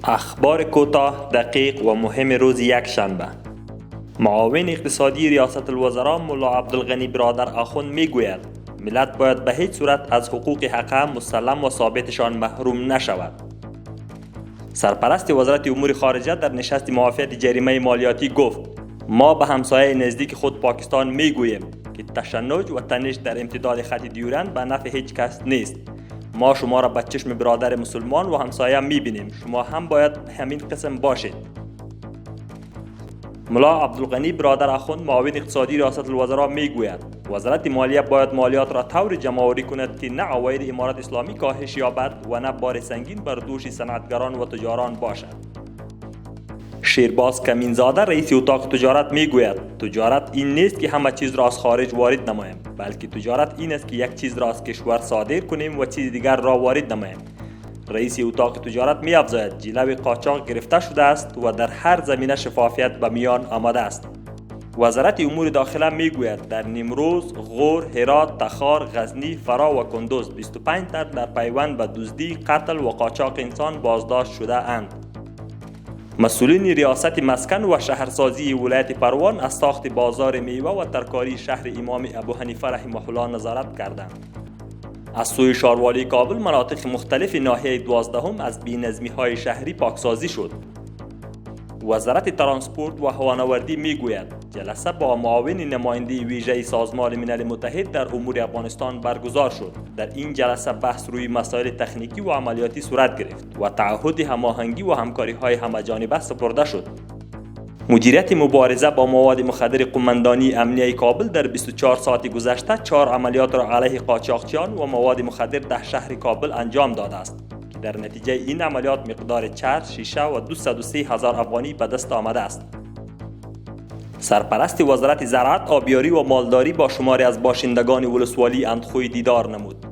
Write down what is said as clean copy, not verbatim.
اخبار کوتاه، دقیق و مهم روز یکشنبه. معاون اقتصادی ریاست الوزراء ملا عبدالغنی برادر آخوند میگوید ملت باید به هیچ صورت از حقوق حقه مسلم و ثابتشان محروم نشود. سرپرست وزارت امور خارجه در نشست معافیت جریمه مالیاتی گفت ما به همسایه نزدیک خود پاکستان میگوییم که تشنج و تنش در امتداد خط دیورند به نفع هیچ کس نیست. ما شما را به چشم برادر مسلمان و همسایه میبینیم. شما هم باید همین قسم باشید. ملا عبدالغنی برادر آخوند معاون اقتصادی ریاست الوزراء میگوید وزارت مالیه باید مالیات را طور جمع‌آوری کند که نه عواید امارت اسلامی کاهش یابد و نه بار سنگین بر دوش صنعتگران و تجاران باشد. شیرباز کمینزاده رئیس اتاق تجارت میگوید تجارت این نیست که همه چیز را از خارج وارد نماییم، بلکه تجارت این است که یک چیز را از کشور صادر کنیم و چیز دیگر را وارد نماییم. رئیس اتاق تجارت می‌افزاید جلو قاچاق گرفته شده است و در هر زمینه شفافیت به میان آمده است. وزارت امور داخله میگوید در نیمروز، غور، هرات، تخار، غزنی، فرا و کندوز 25 تن در پیوند به دزدی، قتل و قاچاق انسان بازداشت شده اند. مسئولین ریاست مسکن و شهرسازی ولایت پروان از ساخت بازار میوه و ترکاری شهر امام ابو حنیفه رحمه الله نظارت کردند. از سوی شاروالی کابل مناطق مختلف ناحیه 12 از بی‌نظمی‌های شهری پاکسازی شد. وزارت ترانسپورت و هوانوردی میگوید جلسه با معاون نماینده ویژه سازمان ملل متحد در امور افغانستان برگزار شد. در این جلسه بحث روی مسائل تکنیکی و عملیاتی صورت گرفت و تعهد هماهنگی و همکاری‌های همه‌جانبه سپرده شد. مدیریت مبارزه با مواد مخدر قماندانی امنیه کابل در 24 ساعت گذشته 4 عملیات را علیه قاچاقچیان و مواد مخدر در شهر کابل انجام داده است که در نتیجه این عملیات مقدار چرس، شیشه و 203,000 افغانی به دست آمده است. سرپرست وزارت زراعت، آبیاری و مالداری با شماری از باشندگان ولسوالی اندخوی دیدار نمود.